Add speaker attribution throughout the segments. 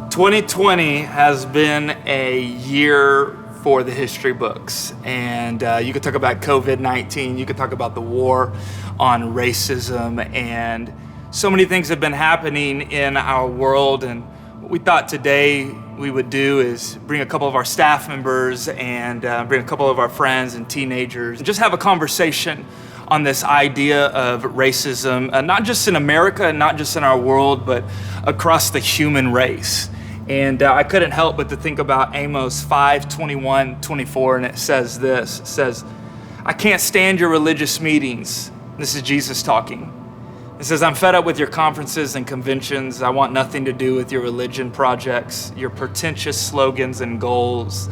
Speaker 1: 2020 has been a year for the history books, and you could talk about COVID-19, you could talk about the war on racism, and so many things have been happening in our world. And what we thought today we would do is bring a couple of our staff members and bring a couple of our friends and teenagers and just have a conversation on this idea of racism, not just in America, not just in our world, but across the human race. And I couldn't help but to think about Amos 5:21-24, and it says this. It says, "I can't stand your religious meetings." This is Jesus talking. It says, "I'm fed up with your conferences and conventions. I want nothing to do with your religion projects, your pretentious slogans and goals.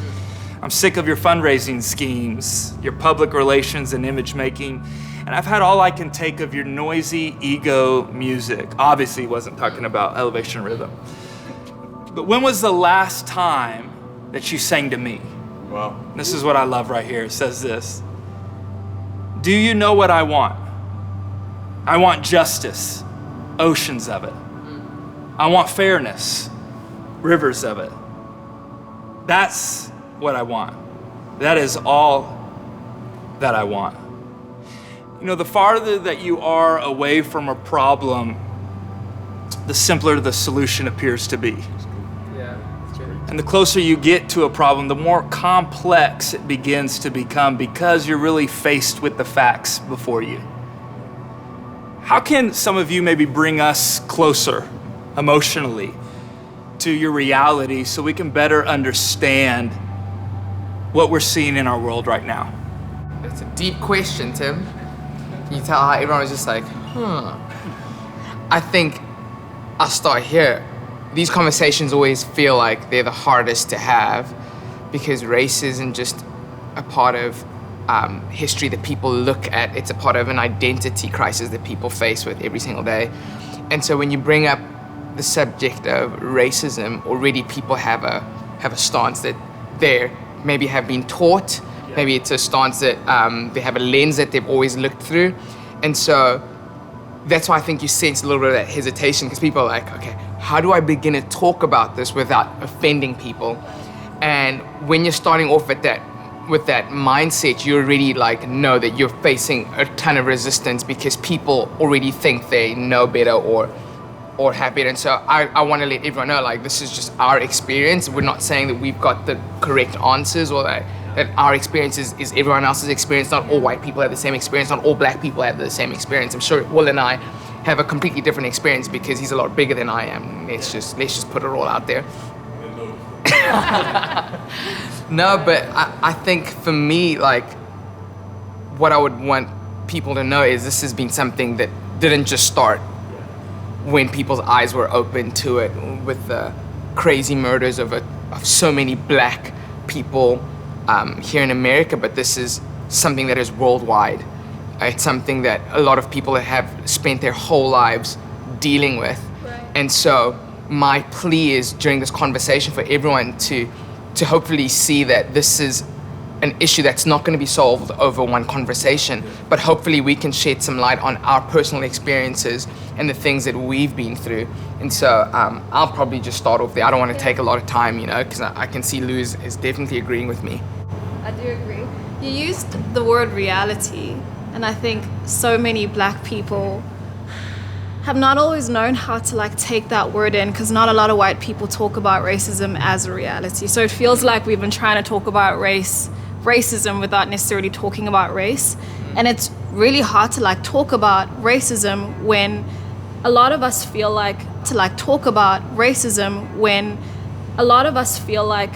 Speaker 1: I'm sick of your fundraising schemes, your public relations and image making, and I've had all I can take of your noisy ego music." Obviously, he wasn't talking about Elevation Rhythm. "But when was the last time that you sang to me?"
Speaker 2: Wow.
Speaker 1: This is what I love right here. It says this. "Do you know what I want? I want justice, oceans of it. I want fairness, rivers of it. That's what I want. That is all that I want." You know, the farther that you are away from a problem, the simpler the solution appears to be. And the closer you get to a problem, the more complex it begins to become because you're really faced with the facts before you. How can some of you maybe bring us closer emotionally to your reality so we can better understand what we're seeing in our world right now?
Speaker 3: It's a deep question, Tim. Can you tell how everyone was just like, I think I'll start here. These conversations always feel like they're the hardest to have because race isn't just a part of history that people look at. It's a part of an identity crisis that people face with every single day. And so when you bring up the subject of racism, already people have a stance that they maybe have been taught. Maybe it's a stance that they have a lens that they've always looked through. And so that's why I think you sense a little bit of that hesitation because people are like, okay, how do I begin to talk about this without offending people? And when you're starting off with that mindset, you already like know that you're facing a ton of resistance because people already think they know better or have better. And so I want to let everyone know, like, this is just our experience. We're not saying that we've got the correct answers or that our experience is everyone else's experience. Not all white people have the same experience. Not all black people have the same experience. I'm sure Will and I have a completely different experience because he's a lot bigger than I am. Let's just put it all out there. No, but I think for me, like, what I would want people to know is this has been something that didn't just start when people's eyes were open to it with the crazy murders of so many black people here in America, but this is something that is worldwide. It's something that a lot of people have spent their whole lives dealing with. Right. And so my plea is during this conversation for everyone to hopefully see that this is an issue that's not going to be solved over one conversation, but hopefully we can shed some light on our personal experiences and the things that we've been through. And so I'll probably just start off there. I don't want to take a lot of time, because I can see Lou is definitely agreeing with me.
Speaker 4: I do agree. You used the word reality, and I think so many black people have not always known how to take that word in, because not a lot of white people talk about racism as a reality. So it feels like we've been trying to talk about racism without necessarily talking about race. And it's really hard to talk about racism when a lot of us feel like talk about racism when a lot of us feel like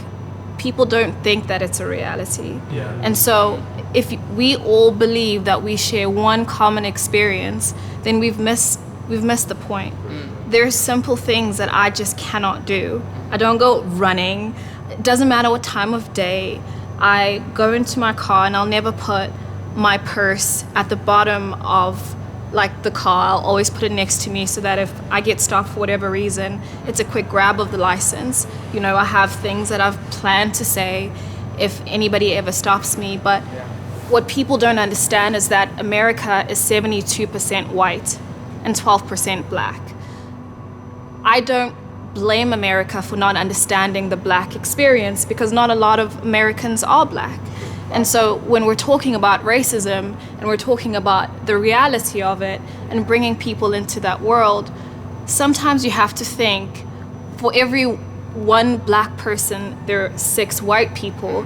Speaker 4: people don't think that it's a reality. Yeah. And so if we all believe that we share one common experience, then we've missed the point. There's simple things that I just cannot do. I don't go running. It doesn't matter what time of day. I go into my car and I'll never put my purse at the bottom of the car. I'll always put it next to me so that if I get stopped for whatever reason, it's a quick grab of the license. I have things that I've planned to say if anybody ever stops me. But what people don't understand is that America is 72% white and 12% black. I don't blame America for not understanding the Black experience, because not a lot of Americans are Black. And so when we're talking about racism and we're talking about the reality of it and bringing people into that world, sometimes you have to think, for every one Black person, there are 6 white people.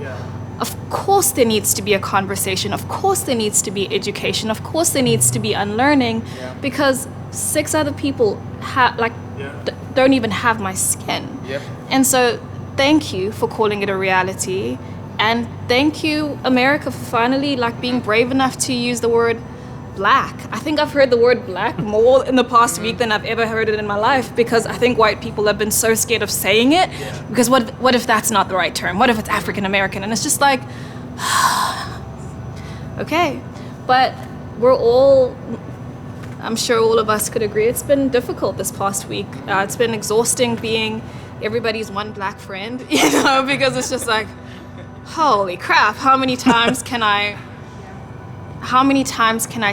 Speaker 4: Of course there needs to be a conversation. Of course there needs to be education. Of course there needs to be unlearning, because 6 other people don't even have my skin. And so thank you for calling it a reality. And thank you, America, for finally being brave enough to use the word Black. I think I've heard the word Black more in the past week than I've ever heard it in my life, because I think white people have been so scared of saying it. Because what if that's not the right term? What if it's African American? And it's just like, okay. But I'm sure all of us could agree, it's been difficult this past week. It's been exhausting being everybody's one Black friend, because it's just like, holy crap, how many times can I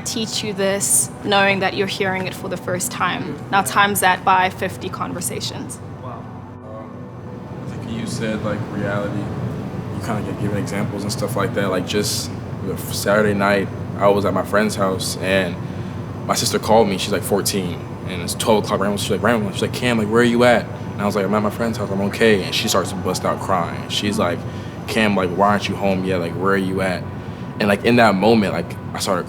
Speaker 4: teach you this knowing that you're hearing it for the first time? Now times that by 50 conversations.
Speaker 2: Wow. I think you said reality, you kind of get given examples and stuff like that. Just Saturday night, I was at my friend's house and my sister called me. She's 14 and it's 12 o'clock. She's like, Cam, where are you at? And I was like, I'm at my friend's house, I'm okay. And she starts to bust out crying. She's like, Cam, why aren't you home yet? Where are you at? And in that moment, I started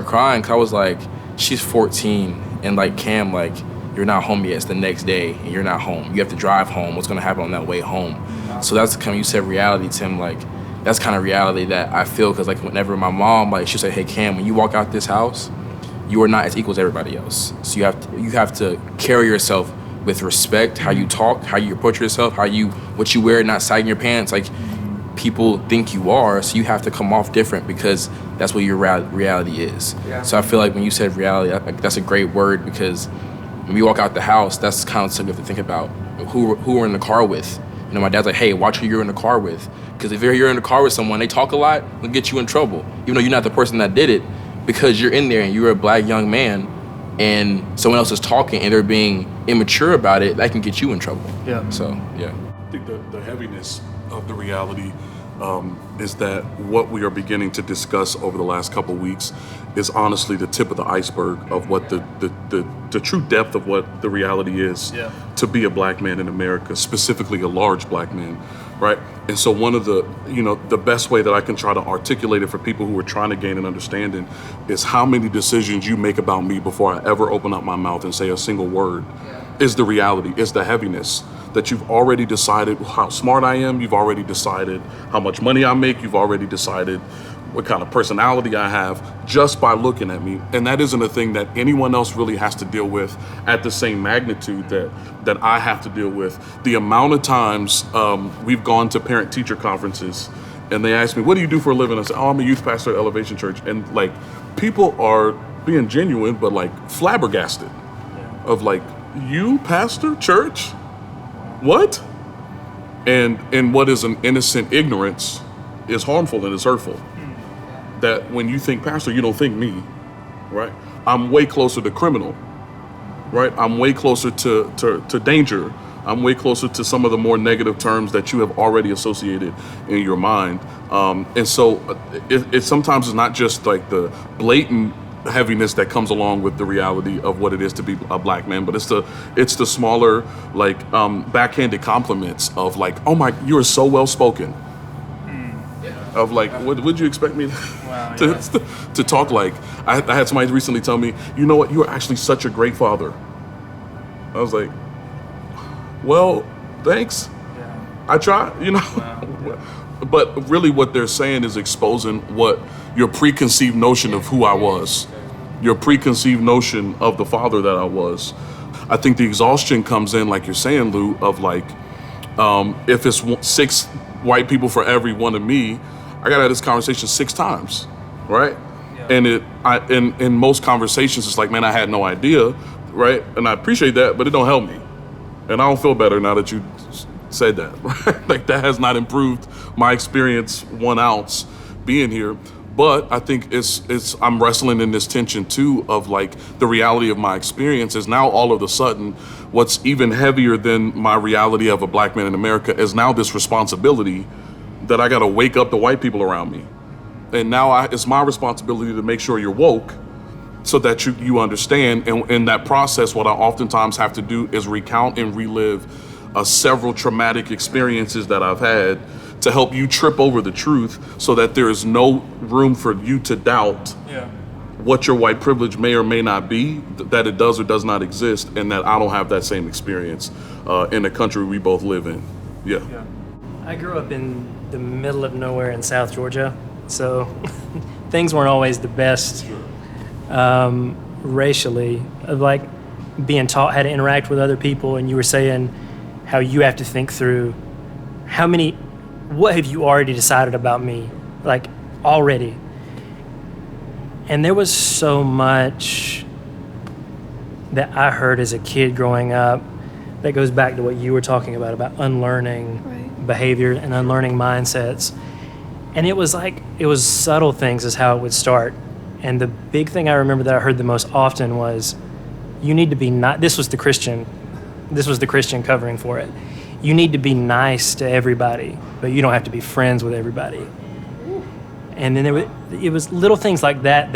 Speaker 2: crying, because I was like, she's 14 and Cam, you're not home yet. It's the next day and you're not home. You have to drive home. What's gonna happen on that way home? So that's kind of, you said reality, Tim, that's kind of reality that I feel, because whenever my mom, she'll say, hey Cam, when you walk out this house, you are not as equal as everybody else. So you have to carry yourself with respect, how you talk, how you approach yourself, what you wear, not sagging your pants. People think you are, so you have to come off different, because that's what your reality is. So I feel when you said reality, that's a great word, because when you walk out the house, that's kind of something you have to think about. Who we're in the car with. My dad's like, hey, watch who you're in the car with, because if you're in the car with someone, they talk a lot, they'll get you in trouble, even though you're not the person that did it, because you're in there and you're a Black young man and someone else is talking and they're being immature about it, that can get you in trouble. So
Speaker 5: I think the heaviness of the reality is that what we are beginning to discuss over the last couple weeks is honestly the tip of the iceberg of what the true depth of what the reality is to be a Black man in America, specifically a large Black man, right? And so one of the best way that I can try to articulate it for people who are trying to gain an understanding is how many decisions you make about me before I ever open up my mouth and say a single word is the reality, is the heaviness. That you've already decided how smart I am, you've already decided how much money I make, you've already decided what kind of personality I have just by looking at me. And that isn't a thing that anyone else really has to deal with at the same magnitude that I have to deal with. The amount of times we've gone to parent-teacher conferences and they ask me, what do you do for a living? I say, I'm a youth pastor at Elevation Church. And people are being genuine, but flabbergasted of you pastor church? What? And what is an innocent ignorance is harmful and is hurtful. That when you think pastor, you don't think me, right? I'm way closer to criminal, right? I'm way closer to danger. I'm way closer to some of the more negative terms that you have already associated in your mind. And so it sometimes is not just the blatant heaviness that comes along with the reality of what it is to be a Black man, but it's the smaller backhanded compliments of oh my, you are so well spoken. Of what would you expect me to talk like? I had somebody recently tell me, you know what, you are actually such a great father. I was like, well, thanks. I try, But really what they're saying is exposing what your preconceived notion of who I was, your preconceived notion of the father that I was. I think the exhaustion comes in, like you're saying, Lou, of if it's 6 white people for every one of me, I gotta have this conversation 6 times, right? And in most conversations, it's man, I had no idea, right? And I appreciate that, but it don't help me. And I don't feel better now that you said that, right? That has not improved my experience 1 ounce being here. But I think it's I'm wrestling in this tension too of like the reality of my experience is now all of a sudden what's even heavier than my reality of a black man in America is now this responsibility that I got to wake up the white people around me. And now it's my responsibility to make sure you're woke so that you understand. And in that process, what I oftentimes have to do is recount and relive several traumatic experiences that I've had to help you trip over the truth so that there is no room for you to doubt what your white privilege may or may not be, that it does or does not exist, and that I don't have that same experience in the country we both live in. Yeah.
Speaker 6: I grew up in the middle of nowhere in South Georgia, so things weren't always the best racially, of like being taught how to interact with other people, and you were saying how you have to think through what have you already decided about me, like already. And there was so much that I heard as a kid growing up that goes back to what you were talking about unlearning behavior and unlearning mindsets. And it was subtle things is how it would start. And the big thing I remember that I heard the most often was, you need to be this was the Christian covering for it. You need to be nice to everybody, but you don't have to be friends with everybody. And then it was little things like that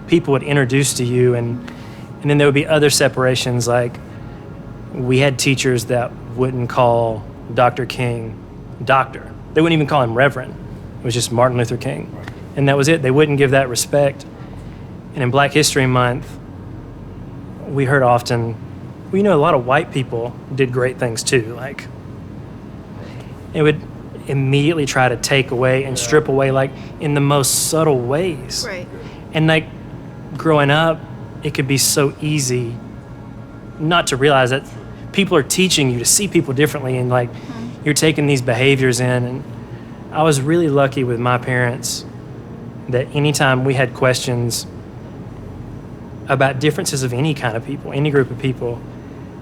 Speaker 6: people would introduce to you, and then there would be other separations, like we had teachers that wouldn't call Dr. King doctor. They wouldn't even call him reverend. It was just Martin Luther King. And that was it. They wouldn't give that respect. And in Black History Month, we heard often, a lot of white people did great things too. Like, it would immediately try to take away and strip away, like in the most subtle ways.
Speaker 4: Right.
Speaker 6: And like growing up, it could be so easy not to realize that people are teaching you to see people differently, and like you're taking these behaviors in. And I was really lucky with my parents that anytime we had questions about differences of any kind of people, any group of people,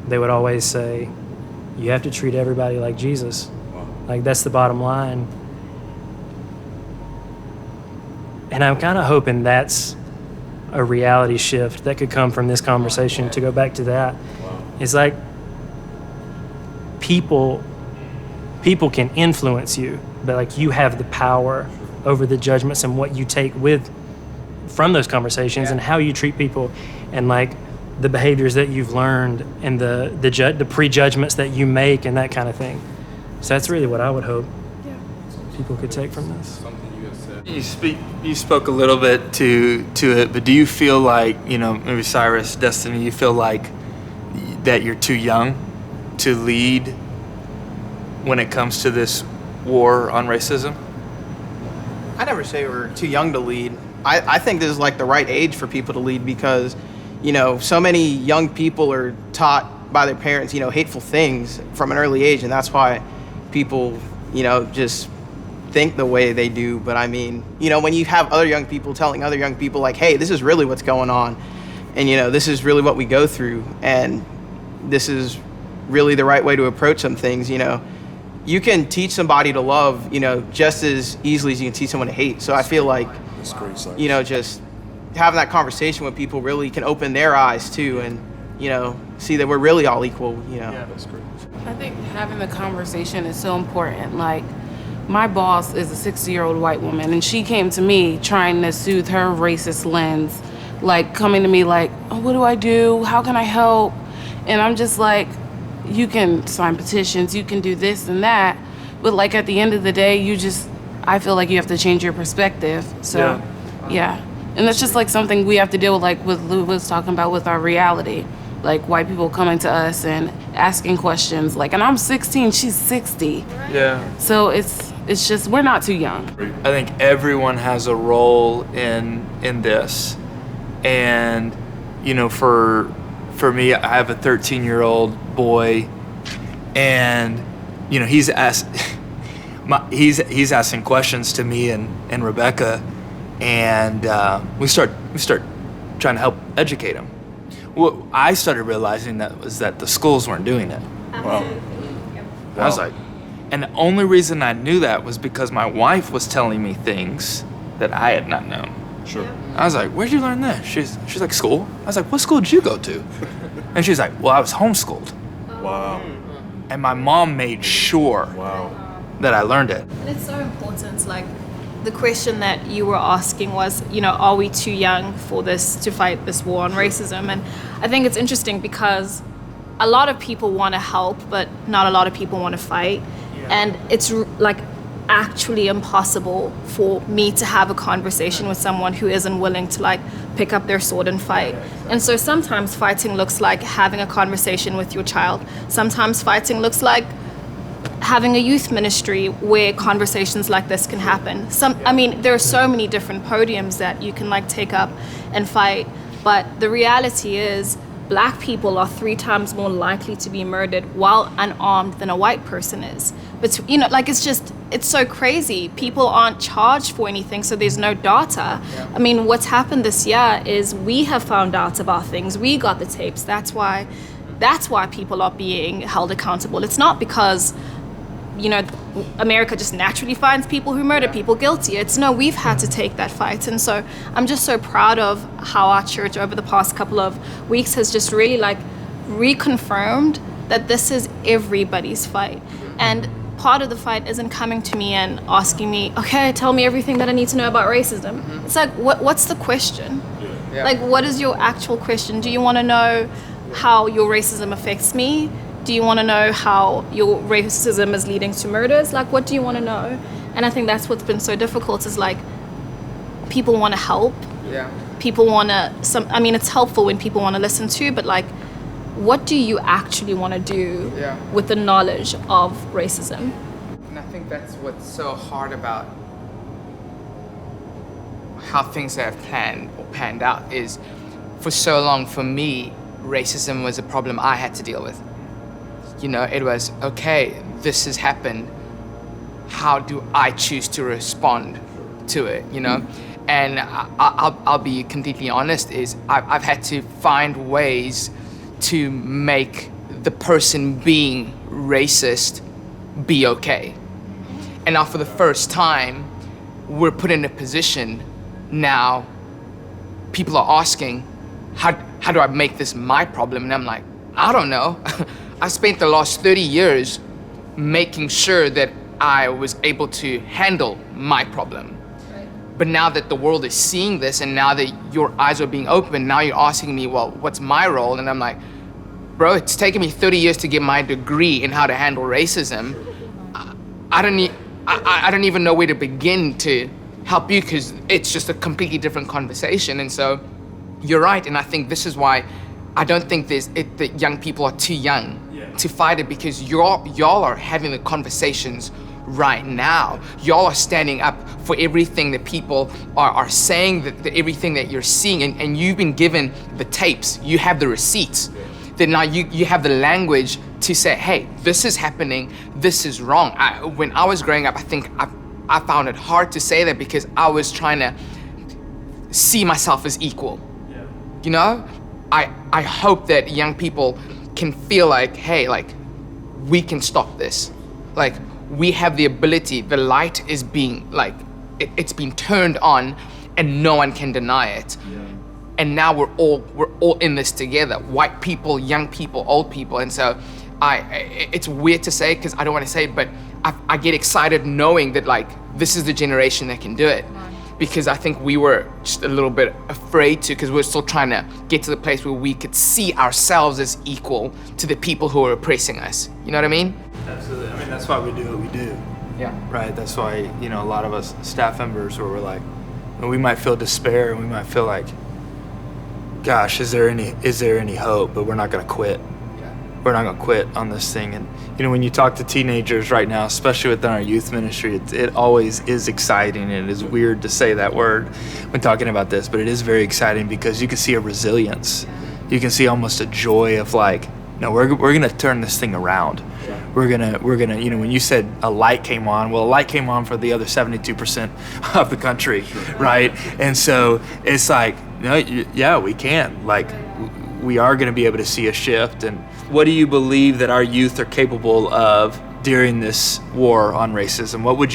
Speaker 6: they would always say, you have to treat everybody like Jesus. Like, that's the bottom line. And I'm kind of hoping that's a reality shift that could come from this conversation. To go back to that, it's like people can influence you, but like you have the power over the judgments and what you take from those conversations and how you treat people, and like the behaviors that you've learned and the prejudgments that you make and that kind of thing. So that's really what I would hope people could take from this.
Speaker 1: You spoke a little bit to it, but do you feel like, maybe Cyrus, Destiny, you feel like that you're too young to lead when it comes to this war on racism?
Speaker 7: I never say we're too young to lead. I think this is like the right age for people to lead, because, so many young people are taught by their parents, hateful things from an early age, and that's why people, just think the way they do. But I mean, when you have other young people telling other young people like, hey, this is really what's going on, and this is really what we go through, and this is really the right way to approach some things, you can teach somebody to love, just as easily as you can teach someone to hate. So I feel like, just having that conversation with people really can open their eyes too, and, see that we're really all equal,
Speaker 1: Yeah, that's great.
Speaker 8: I think having the conversation is so important. Like, my boss is a 60-year-old white woman, and she came to me trying to soothe her racist lens, like coming to me like, oh, what do I do? How can I help? And I'm just like, you can sign petitions, you can do this and that, but like at the end of the day, I feel like you have to change your perspective. So, yeah. And that's just like something we have to deal with, like what Lou was talking about with our reality. Like white people coming to us and asking questions, like, and I'm 16, she's 60.
Speaker 1: Yeah.
Speaker 8: So it's just, we're not too young.
Speaker 1: I think everyone has a role in this. And, for me, I have a 13-year-old boy, and, he's asking questions to me and Rebecca, and we start trying to help educate him. What I started realizing was that the schools weren't doing it.
Speaker 5: Wow.
Speaker 1: I was like, and the only reason I knew that was because my wife was telling me things that I had not known.
Speaker 5: Sure.
Speaker 1: I was like, where'd you learn this? She's like, school. I was like, what school did you go to? And she's like, well, I was homeschooled.
Speaker 5: Wow.
Speaker 1: And my mom made sure
Speaker 5: Wow.
Speaker 1: that I learned it.
Speaker 4: And it's so important. Like, the question that you were asking was, are we too young for this, to fight this war on racism? And I think it's interesting because a lot of people want to help, but not a lot of people want to fight. And it's like actually impossible for me to have a conversation with someone who isn't willing to like pick up their sword and fight. And so sometimes fighting looks like having a conversation with your child. Sometimes fighting looks like having a youth ministry where conversations like this can happen. There are so many different podiums that you can like take up and fight. But the reality is, Black people are 3 times more likely to be murdered while unarmed than a white person is. But it's so crazy. People aren't charged for anything, so there's no data. I mean, what's happened this year is we have found out about things. We got the tapes. That's why people are being held accountable. It's not because America just naturally finds people who murder people guilty. It's no, we've had to take that fight. And so I'm just so proud of how our church over the past couple of weeks has just really like reconfirmed that this is everybody's fight. And part of the fight isn't coming to me and asking me, okay, tell me everything that I need to know about racism. It's like, what's the question?
Speaker 3: Yeah.
Speaker 4: Like, what is your actual question? Do you want to know how your racism affects me? Do you want to know how your racism is leading to murders? Like, what do you want to know? And I think that's what's been so difficult is like, people want to help.
Speaker 3: Yeah.
Speaker 4: People want to, it's helpful when people want to listen to, but like, what do you actually want to do with the knowledge of racism?
Speaker 3: And I think that's what's so hard about how things have panned out is, for so long, for me, racism was a problem I had to deal with. It was, okay, this has happened. How do I choose to respond to it, And I'll be completely honest, is I've had to find ways to make the person being racist be okay. And now for the first time, we're put in a position now, people are asking, how do I make this my problem? And I'm like, I don't know. I spent the last 30 years making sure that I was able to handle my problem. Right. But now that the world is seeing this and now that your eyes are being opened, now you're asking me, well, what's my role? And I'm like, bro, it's taken me 30 years to get my degree in how to handle racism. I don't even know where to begin to help you because it's just a completely different conversation. And so you're right. And I think this is why I don't think that young people are too young to fight it, because y'all are having the conversations right now. Y'all are standing up for everything that people are saying, that everything that you're seeing, and you've been given the tapes, you have the receipts. Then now you have the language to say, hey, this is happening, this is wrong. When I was growing up, I think I found it hard to say that because I was trying to see myself as equal. I hope that young people can feel like, hey, like, we can stop this. Like, we have the ability, the light is being, like, it's been turned on and no one can deny it. Yeah. And now we're all in this together, white people, young people, old people. And so it's weird to say because I don't want to say it, but I get excited knowing that like, this is the generation that can do it. Because I think we were just a little bit afraid to, because we're still trying to get to the place where we could see ourselves as equal to the people who are oppressing us. You know what I mean?
Speaker 1: Absolutely. I mean, that's why we do what we do.
Speaker 3: Yeah.
Speaker 1: Right. That's why, a lot of us staff members where we're like, we might feel despair and we might feel like, gosh, is there any hope? But we're not going to quit. We're not going to quit on this thing. And when you talk to teenagers right now, especially within our youth ministry, it always is exciting, and it is weird to say that word when talking about this, but it is very exciting because you can see a resilience. You can see almost a joy of like, no, we're going to turn this thing around. We're gonna, when you said a light came on, well, a light came on for the other 72% of the country, right? And so it's like, no, yeah, we can. Like, we are going to be able to see a shift. And what do you believe that our youth are capable of during this war on racism? What would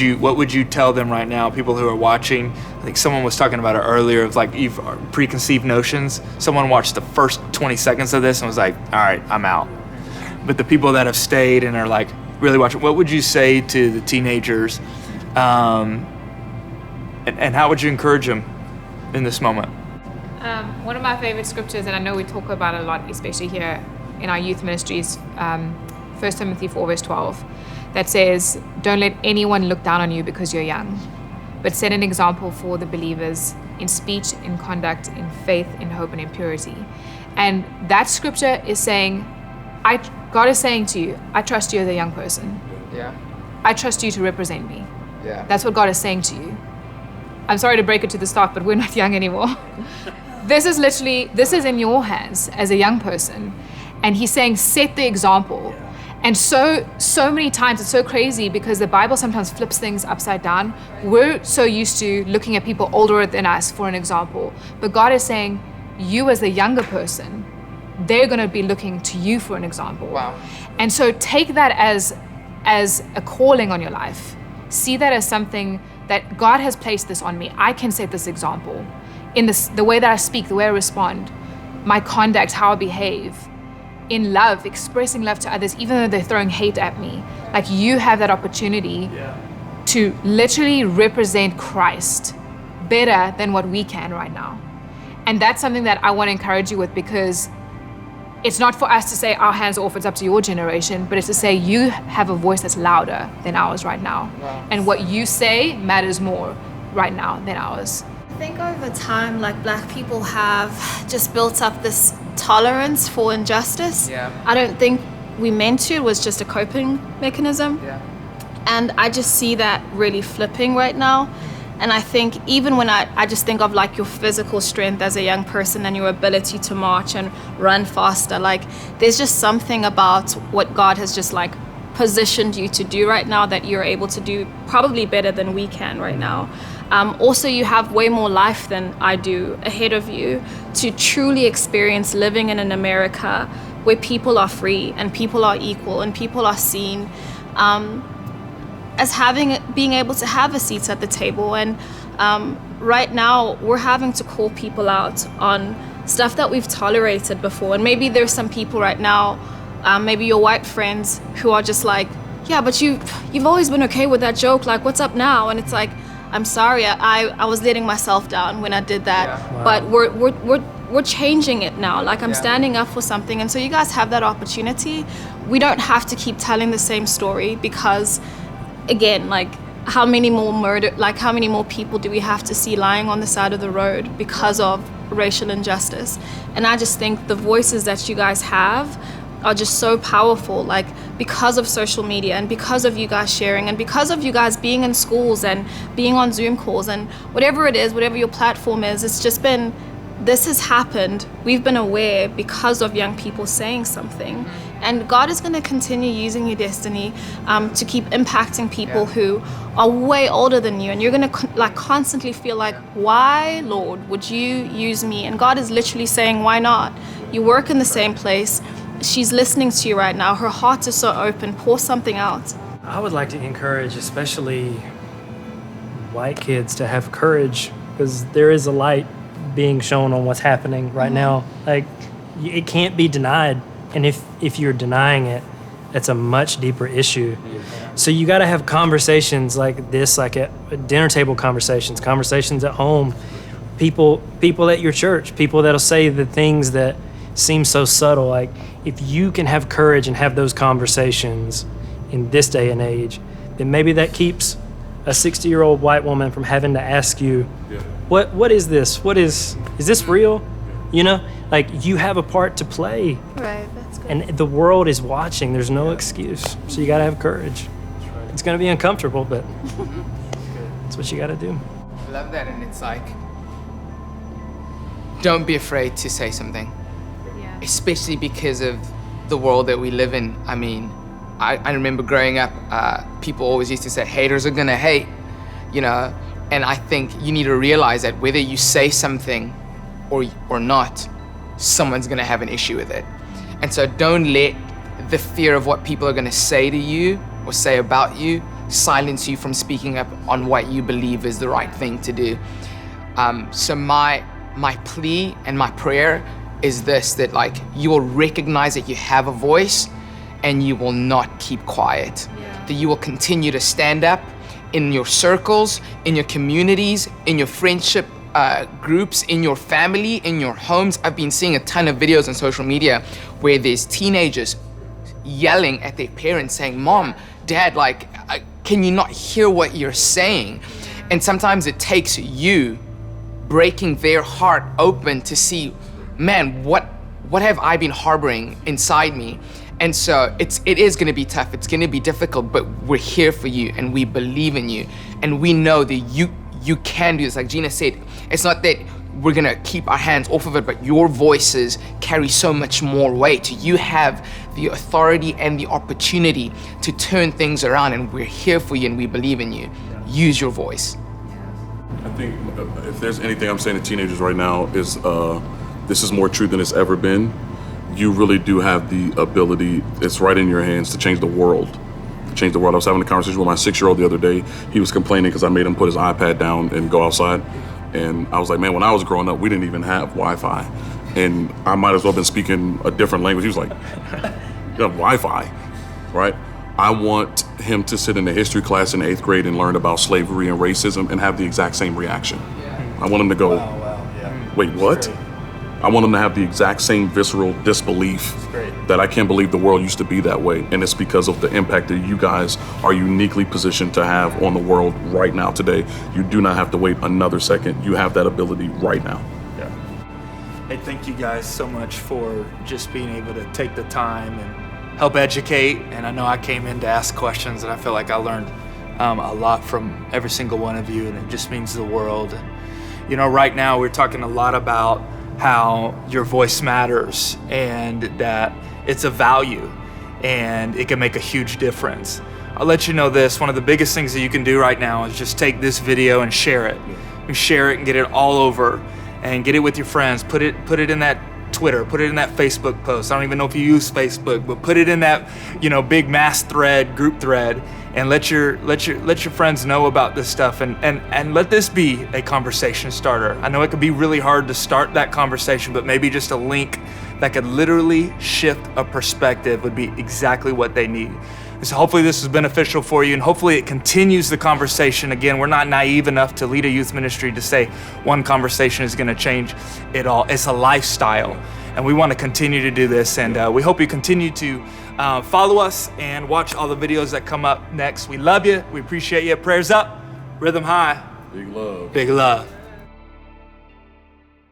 Speaker 1: you tell them right now, people who are watching? I think someone was talking about it earlier of like you've preconceived notions. Someone watched the first 20 seconds of this and was like, all right, I'm out. But the people that have stayed and are like really watching, what would you say to the teenagers? And how would you encourage them in this moment?
Speaker 9: One of my favorite scriptures, and I know we talk about it a lot, especially here in our youth ministries, 1 Timothy 4 verse 12, that says, don't let anyone look down on you because you're young, but set an example for the believers in speech, in conduct, in faith, in hope, and in purity. And that scripture is saying, God is saying to you, I trust you as a young person.
Speaker 3: Yeah.
Speaker 9: I trust you to represent me.
Speaker 3: Yeah.
Speaker 9: That's what God is saying to you. I'm sorry to break it to the staff, but we're not young anymore. This is in your hands as a young person. And he's saying, set the example. And so many times it's so crazy because the Bible sometimes flips things upside down. We're so used to looking at people older than us for an example. But God is saying, you as the younger person, they're going to be looking to you for an example.
Speaker 3: Wow.
Speaker 9: And so take that as a calling on your life. See that as something that God has placed this on me. I can set this example in the way that I speak, the way I respond, my conduct, how I behave, in love, expressing love to others, even though they're throwing hate at me. Like you have that opportunity to literally represent Christ better than what we can right now. And that's something that I want to encourage you with, because it's not for us to say our hands are off, it's up to your generation, but it's to say you have a voice that's louder than ours right now. Wow. And what you say matters more right now than ours.
Speaker 4: I think over time, like Black people have just built up this tolerance for injustice.
Speaker 3: Yeah.
Speaker 4: I don't think we meant to, it was just a coping mechanism.
Speaker 3: Yeah.
Speaker 4: And I just see that really flipping right now. And I think even when I just think of like your physical strength as a young person and your ability to march and run faster, like there's just something about what God has just like positioned you to do right now that you're able to do probably better than we can right now. Also, you have way more life than I do ahead of you to truly experience living in an America where people are free and people are equal and people are seen as being able to have a seat at the table. And right now we're having to call people out on stuff that we've tolerated before. And maybe there's some people right now, maybe your white friends, who are just like, yeah, but you've always been okay with that joke, like what's up now? And it's like, I'm sorry, I was letting myself down when I did that. Yeah. Wow. But we're changing it now. Like I'm standing up for something. And so you guys have that opportunity. We don't have to keep telling the same story, because again, like how many more people do we have to see lying on the side of the road because of racial injustice? And I just think the voices that you guys have are just so powerful, like because of social media and because of you guys sharing and because of you guys being in schools and being on Zoom calls and whatever it is, whatever your platform is, it's just been, this has happened. We've been aware because of young people saying something. And God is going to continue using your destiny to keep impacting people who are way older than you. And you're going to constantly feel like, why, Lord, would you use me? And God is literally saying, why not? You work in the same place. She's listening to you right now. Her heart is so open. Pour something out.
Speaker 6: I would like to encourage especially white kids to have courage, because there is a light being shown on what's happening right now. Like, it can't be denied. And if you're denying it, it's a much deeper issue. So you got to have conversations like this, like at dinner table conversations at home, people at your church, people that'll say the things that seem so subtle. Like, if you can have courage and have those conversations in this day and age, then maybe that keeps a 60-year-old white woman from having to ask you, what is this? Is this real? You know, like, you have a part to play.
Speaker 4: Right, that's good.
Speaker 6: And the world is watching. There's no excuse. So you got to have courage. It's going to be uncomfortable, but that's what you got to do.
Speaker 3: I love that. And it's like, don't be afraid to say something. Yeah. Especially because of the world that we live in. I mean, I remember growing up, people always used to say, haters are going to hate, you know? And I think you need to realize that whether you say something or not, someone's gonna have an issue with it. And so don't let the fear of what people are gonna say to you or say about you silence you from speaking up on what you believe is the right thing to do. So my plea and my prayer is this, that like you will recognize that you have a voice and you will not keep quiet. That you will continue to stand up in your circles, in your communities, in your friendship groups, in your family, in your homes. I've been seeing a ton of videos on social media where there's teenagers yelling at their parents saying, Mom, Dad, like, can you not hear what you're saying? And sometimes it takes you breaking their heart open to see, man, what have I been harboring inside me? And so it is gonna be tough, it's gonna be difficult, but we're here for you and we believe in you. And we know that you can do this. Like Gina said, it's not that we're gonna keep our hands off of it, but your voices carry so much more weight. You have the authority and the opportunity to turn things around, and we're here for you and we believe in you. Use your voice.
Speaker 5: I think if there's anything I'm saying to teenagers right now is this is more true than it's ever been. You really do have the ability, it's right in your hands to change the world. I was having a conversation with my 6-year-old the other day. He was complaining because I made him put his iPad down and go outside. And I was like, man, when I was growing up, we didn't even have Wi-Fi. And I might as well have been speaking a different language. He was like, you have Wi-Fi, right? I want him to sit in a history class in 8th grade and learn about slavery and racism and have the exact same reaction. I want him to go, wait, what? I want him to have the exact same visceral disbelief that I can't believe the world used to be that way. And it's because of the impact that you guys are uniquely positioned to have on the world right now today. You do not have to wait another second. You have that ability right now.
Speaker 1: Yeah. Hey, thank you guys so much for just being able to take the time and help educate. And I know I came in to ask questions, and I feel like I learned a lot from every single one of you, and it just means the world. You know, right now we're talking a lot about how your voice matters and that it's a value and it can make a huge difference. I'll let you know this, one of the biggest things that you can do right now is just take this video and share it. You share it and get it all over and get it with your friends. Put it in that Twitter, put it in that Facebook post. I don't even know if you use Facebook, but put it in that, big mass thread, group thread, and let your friends know about this stuff, and let this be a conversation starter. I know it can be really hard to start that conversation, but maybe just a link that could literally shift a perspective would be exactly what they need. And so hopefully this is beneficial for you, and hopefully it continues the conversation. Again, we're not naive enough to lead a youth ministry to say one conversation is gonna change it all. It's a lifestyle, and we wanna continue to do this, and we hope you continue to follow us and watch all the videos that come up next. We love you, we appreciate you. Prayers up, rhythm high.
Speaker 5: Big love.
Speaker 1: Big love.